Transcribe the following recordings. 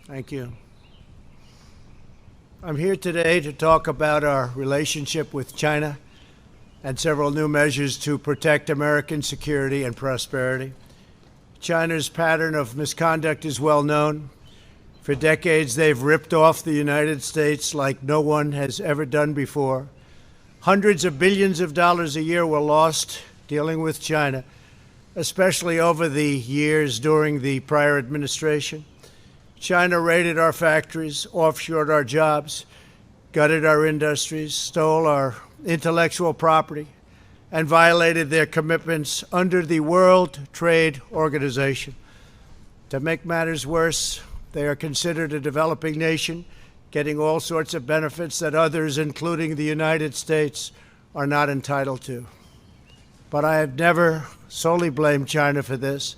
Thank you. I'm here today to talk about our relationship with China and several new measures to protect American security and prosperity. China's pattern of misconduct is well known. For decades, they've ripped off the United States like no one has ever done before. Hundreds of billions of dollars a year were lost dealing with China, especially over the years during the prior administration. China raided our factories, offshored our jobs, gutted our industries, stole our intellectual property, and violated their commitments under the World Trade Organization. To make matters worse, they are considered a developing nation, getting all sorts of benefits that others, including the United States, are not entitled to. But I have never solely blamed China for this.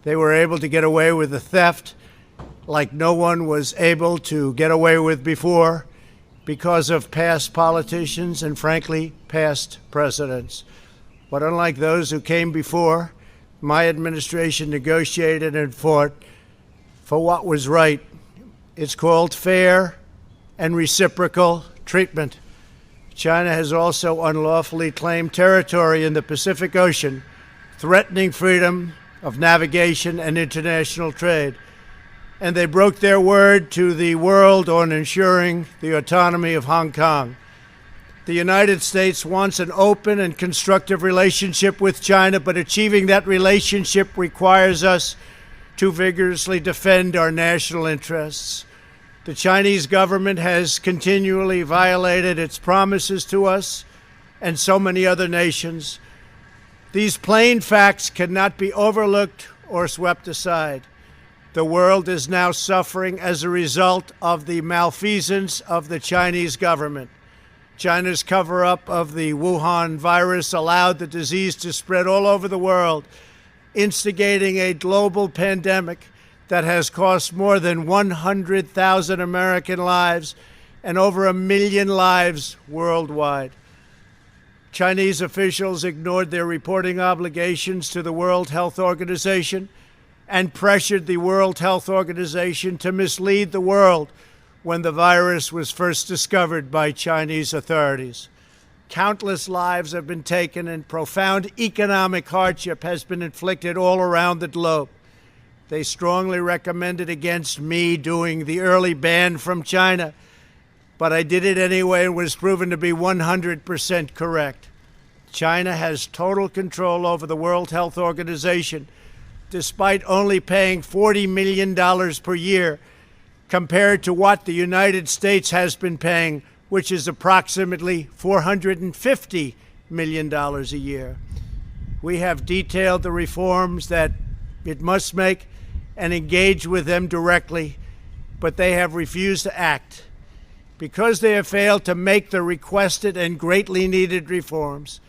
They were able to get away with the theft like no one was able to get away with before because of past politicians and, frankly, past presidents. But unlike those who came before, my administration negotiated and fought for what was right. It's called fair and reciprocal treatment. China has also unlawfully claimed territory in the Pacific Ocean, threatening freedom of navigation and international trade. And they broke their word to the world on ensuring the autonomy of Hong Kong. The United States wants an open and constructive relationship with China, but achieving that relationship requires us to vigorously defend our national interests. The Chinese government has continually violated its promises to us and so many other nations. These plain facts cannot be overlooked or swept aside. The world is now suffering as a result of the malfeasance of the Chinese government. China's cover-up of the Wuhan virus allowed the disease to spread all over the world, instigating a global pandemic that has cost more than 100,000 American lives and over 1 million lives worldwide. Chinese officials ignored their reporting obligations to the World Health Organization and pressured the World Health Organization to mislead the world when the virus was first discovered by Chinese authorities. Countless lives have been taken and profound economic hardship has been inflicted all around the globe. They strongly recommended against me doing the early ban from China, but I did it anyway and was proven to be 100% correct. China has total control over the World Health Organization, despite only paying $40 million per year compared to what the United States has been paying, which is approximately $450 million a year. We have detailed the reforms that it must make and engage with them directly, but they have refused to act. Because they have failed to make the requested and greatly needed reforms,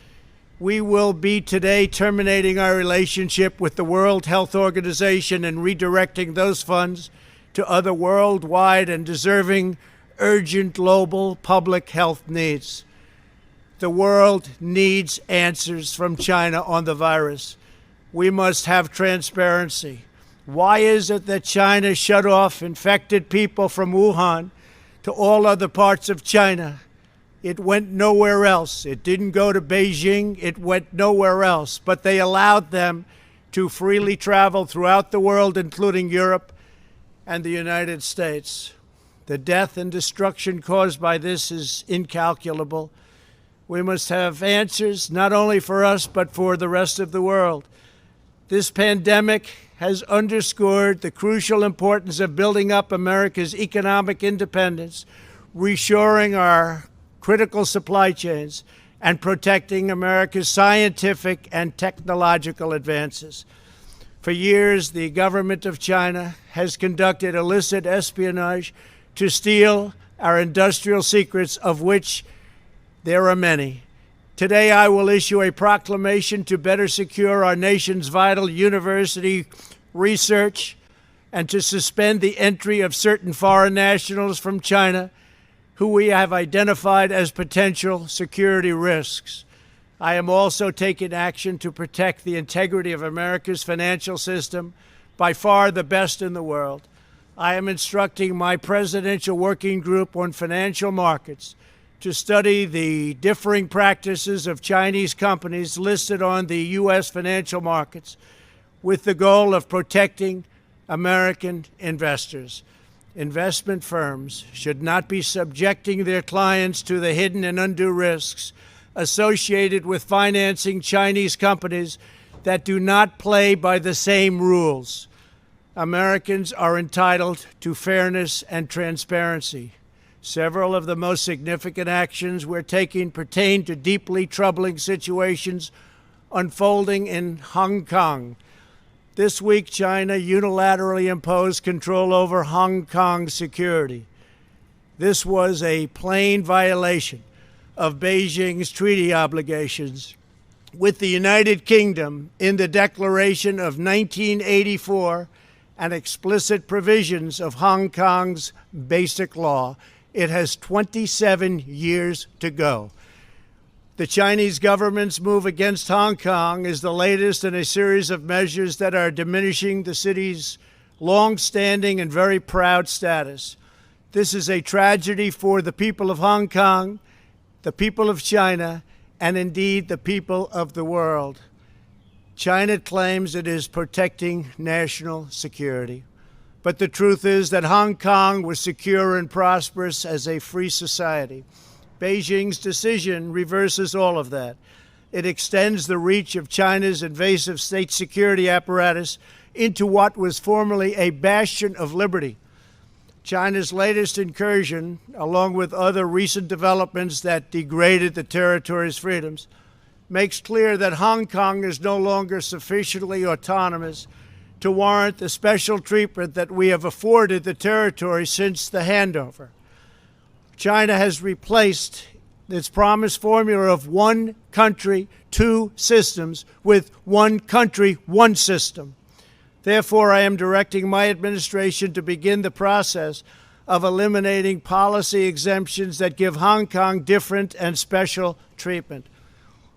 we will be today terminating our relationship with the World Health Organization and redirecting those funds to other worldwide and deserving urgent global public health needs. The world needs answers from China on the virus. We must have transparency. Why is it that China shut off infected people from Wuhan to all other parts of China? It went nowhere else. It didn't go to Beijing. It went nowhere else. But they allowed them to freely travel throughout the world, including Europe and the United States. The death and destruction caused by this is incalculable. We must have answers, not only for us, but for the rest of the world. This pandemic has underscored the crucial importance of building up America's economic independence, reshoring our critical supply chains, and protecting America's scientific and technological advances. For years, the government of China has conducted illicit espionage to steal our industrial secrets, of which there are many. Today, I will issue a proclamation to better secure our nation's vital university research and to suspend the entry of certain foreign nationals from China who we have identified as potential security risks. I am also taking action to protect the integrity of America's financial system, by far the best in the world. I am instructing my Presidential Working Group on Financial Markets to study the differing practices of Chinese companies listed on the U.S. financial markets with the goal of protecting American investors. Investment firms should not be subjecting their clients to the hidden and undue risks associated with financing Chinese companies that do not play by the same rules. Americans are entitled to fairness and transparency. Several of the most significant actions we're taking pertain to deeply troubling situations unfolding in Hong Kong. This week, China unilaterally imposed control over Hong Kong's security. This was a plain violation of Beijing's treaty obligations with the United Kingdom in the Declaration of 1984 and explicit provisions of Hong Kong's Basic Law. It has 27 years to go. The Chinese government's move against Hong Kong is the latest in a series of measures that are diminishing the city's long-standing and very proud status. This is a tragedy for the people of Hong Kong, the people of China, and indeed the people of the world. China claims it is protecting national security. But the truth is that Hong Kong was secure and prosperous as a free society. Beijing's decision reverses all of that. It extends the reach of China's invasive state security apparatus into what was formerly a bastion of liberty. China's latest incursion, along with other recent developments that degraded the territory's freedoms, makes clear that Hong Kong is no longer sufficiently autonomous to warrant the special treatment that we have afforded the territory since the handover. China has replaced its promised formula of one country, two systems with one country, one system. Therefore, I am directing my administration to begin the process of eliminating policy exemptions that give Hong Kong different and special treatment.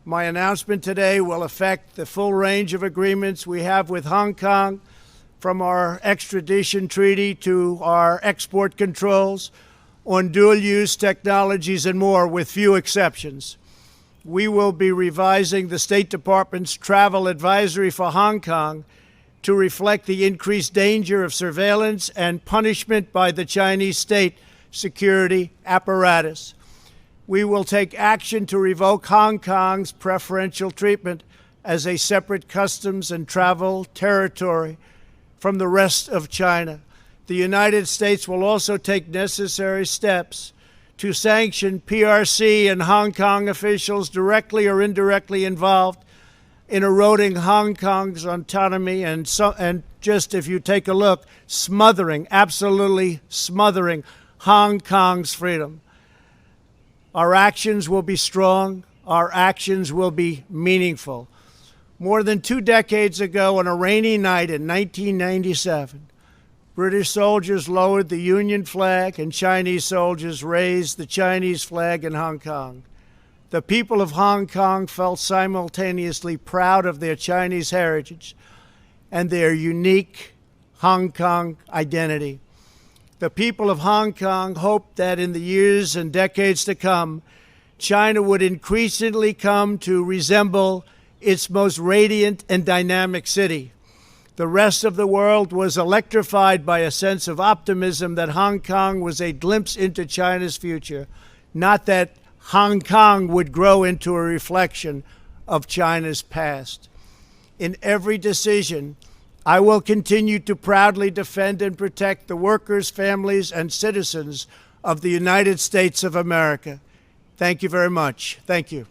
My announcement today will affect the full range of agreements we have with Hong Kong, from our extradition treaty to our export controls on dual-use technologies and more, with few exceptions. We will be revising the State Department's travel advisory for Hong Kong to reflect the increased danger of surveillance and punishment by the Chinese state security apparatus. We will take action to revoke Hong Kong's preferential treatment as a separate customs and travel territory from the rest of China. The United States will also take necessary steps to sanction PRC and Hong Kong officials directly or indirectly involved in eroding Hong Kong's autonomy and just, if you take a look, absolutely smothering Hong Kong's freedom. Our actions will be strong. Our actions will be meaningful. More than 2 decades ago, on a rainy night in 1997, British soldiers lowered the Union flag and Chinese soldiers raised the Chinese flag in Hong Kong. The people of Hong Kong felt simultaneously proud of their Chinese heritage and their unique Hong Kong identity. The people of Hong Kong hoped that in the years and decades to come, China would increasingly come to resemble its most radiant and dynamic city. The rest of the world was electrified by a sense of optimism that Hong Kong was a glimpse into China's future, not that Hong Kong would grow into a reflection of China's past. In every decision, I will continue to proudly defend and protect the workers, families, and citizens of the United States of America. Thank you very much. Thank you.